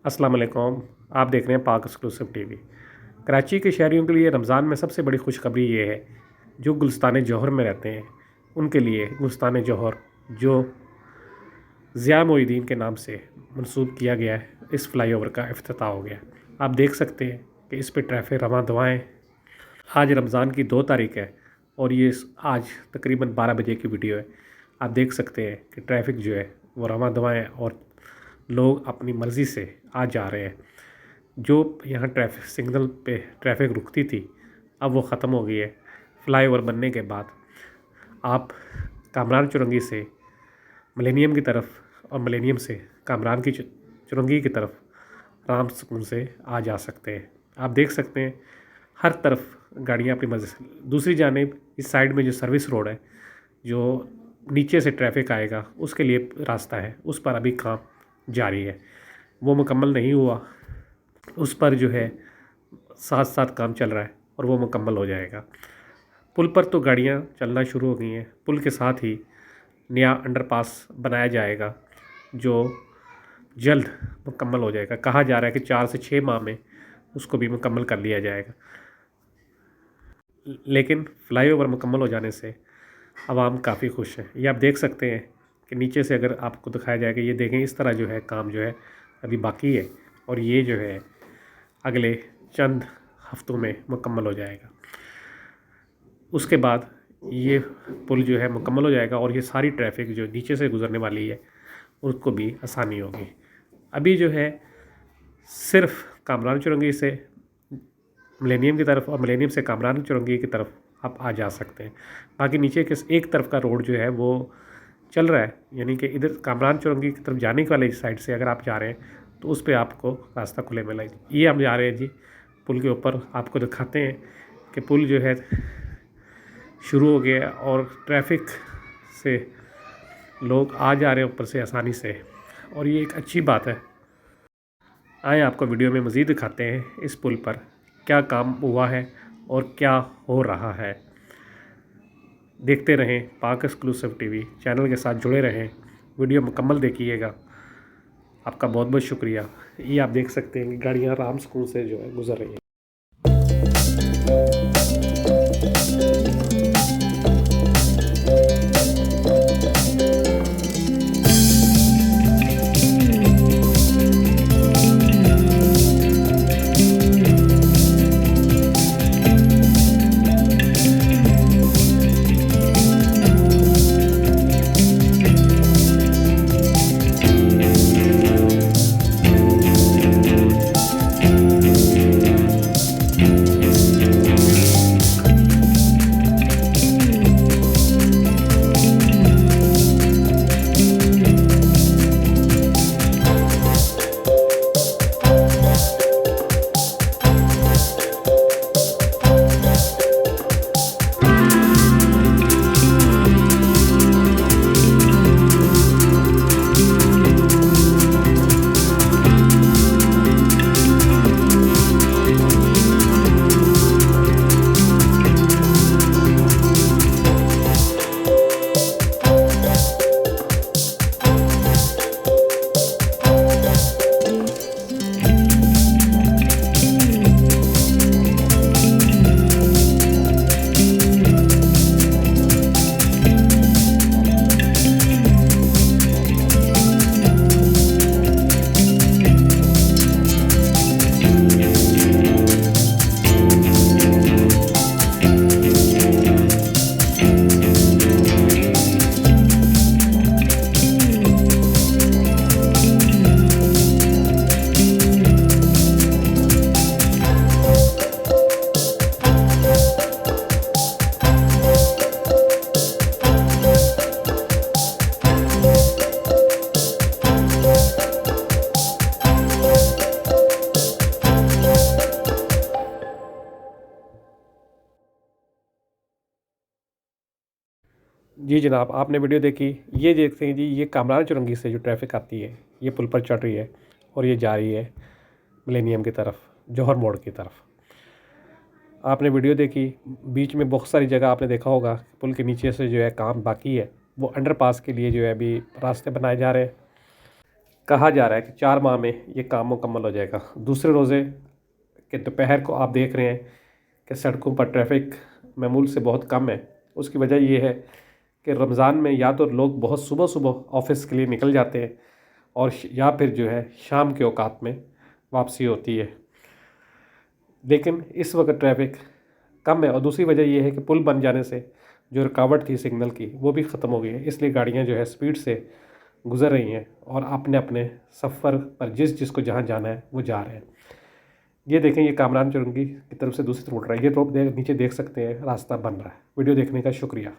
अस्सलाम वालेकुम। आप देख रहे हैं पाक एक्सक्लूसिव टीवी। कराची के शहरियों के लिए रमज़ान में सबसे बड़ी खुशखबरी ये है, जो गुलिस्तान जौहर में रहते हैं उनके लिए गुलिस्तान जौहर जो ज़िया मोइनुद्दीन के नाम से मंसूब किया गया है, इस फ्लाईओवर का इफ्तिताह हो गया। आप देख सकते हैं कि इस पे ट्रैफिक रवां दवां है। आज रमज़ान की 2 तारीख है और ये आज तकरीबन 12 बजे की वीडियो है। आप देख सकते हैं कि ट्रैफिक जो है वो रवां दवां है और लोग अपनी मर्ज़ी से आ जा रहे हैं। जो यहाँ ट्रैफिक सिग्नल पे ट्रैफिक रुकती थी, अब वो ख़त्म हो गई है। फ्लाईओवर बनने के बाद आप कामरान चुरंगी से मिलेनियम की तरफ और मिलेनियम से कामरान की चुरंगी की तरफ आराम सुकून से आ जा सकते हैं। आप देख सकते हैं हर तरफ गाड़ियाँ अपनी मर्ज़ी से। दूसरी जानिब इस साइड में जो सर्विस रोड है, जो नीचे से ट्रैफिक आएगा उसके लिए रास्ता है, उस पर अभी काम जारी है, वो मुकम्मल नहीं हुआ। उस पर जो है साथ साथ काम चल रहा है और वो मुकम्मल हो जाएगा। पुल पर तो गाड़ियाँ चलना शुरू हो गई हैं। पुल के साथ ही नया अंडरपास बनाया जाएगा जो जल्द मुकम्मल हो जाएगा। कहा जा रहा है कि 4 से 6 माह में उसको भी मुकम्मल कर लिया जाएगा। लेकिन फ्लाईओवर मुकम्मल हो जाने से आवाम काफ़ी खुश है। ये आप देख सकते हैं कि नीचे से अगर आपको दिखाया जाएगा, ये देखें इस तरह जो है काम जो है अभी बाकी है और ये जो है अगले चंद हफ्तों में मुकम्मल हो जाएगा। उसके बाद ये पुल जो है मुकम्मल हो जाएगा और ये सारी ट्रैफिक जो नीचे से गुज़रने वाली है उसको भी आसानी होगी। अभी जो है सिर्फ कामरान चुरंगी से मिलेनियम की तरफ और मिलेनियम से कामरान चुरंगी की तरफ आप आ जा सकते हैं। बाकी नीचे के एक तरफ का रोड जो है वो चल रहा है, यानी कि इधर कामरान चुरंगी की तरफ जाने वाले साइड से अगर आप जा रहे हैं तो उस पर आपको रास्ता खुले मिला। ये हम जा रहे हैं जी पुल के ऊपर, आपको दिखाते हैं कि पुल जो है शुरू हो गया और ट्रैफिक से लोग आ जा रहे हैं ऊपर से आसानी से, और ये एक अच्छी बात है। आए आपको वीडियो में मज़ीद दिखाते हैं इस पुल पर क्या काम हुआ है और क्या हो रहा है। देखते रहें पाक एक्सक्लूसिव टीवी, चैनल के साथ जुड़े रहें, वीडियो मुकम्मल देखिएगा। आपका बहुत बहुत शुक्रिया। ये आप देख सकते हैं कि गाड़ियाँ आराम सुकून से जो है गुजर रही हैं। जी जनाब, आपने वीडियो देखी। ये देखते हैं जी, ये कामरान चुरंगी से जो ट्रैफिक आती है ये पुल पर चढ़ रही है और ये जा रही है मिलेनियम की तरफ, जौहर मोड़ की तरफ। आपने वीडियो देखी। बीच में बहुत सारी जगह आपने देखा होगा पुल के नीचे से जो है काम बाकी है, वो अंडरपास के लिए जो है अभी रास्ते बनाए जा रहे हैं। कहा जा रहा है कि 4 माह में ये काम मुकम्मल हो जाएगा। दूसरे रोज़े के दोपहर को आप देख रहे हैं कि सड़कों पर ट्रैफिक मामूल से बहुत कम है। उसकी वजह ये है कि रमज़ान में या तो लोग बहुत सुबह सुबह ऑफिस के लिए निकल जाते हैं और या फिर जो है शाम के औकात में वापसी होती है, लेकिन इस वक्त ट्रैफिक कम है। और दूसरी वजह यह है कि पुल बन जाने से जो रुकावट थी सिग्नल की वो भी ख़त्म हो गई है, इसलिए गाड़ियाँ जो है स्पीड से गुज़र रही हैं और अपने अपने सफ़र पर जिसको जहाँ जाना है वो जा रहे हैं। ये देखें, ये कामरान चुरंगी की तरफ से दूसरी तरफ उठ रहा है। ये नीचे देख सकते हैं रास्ता बन रहा है। वीडियो देखने का शुक्रिया।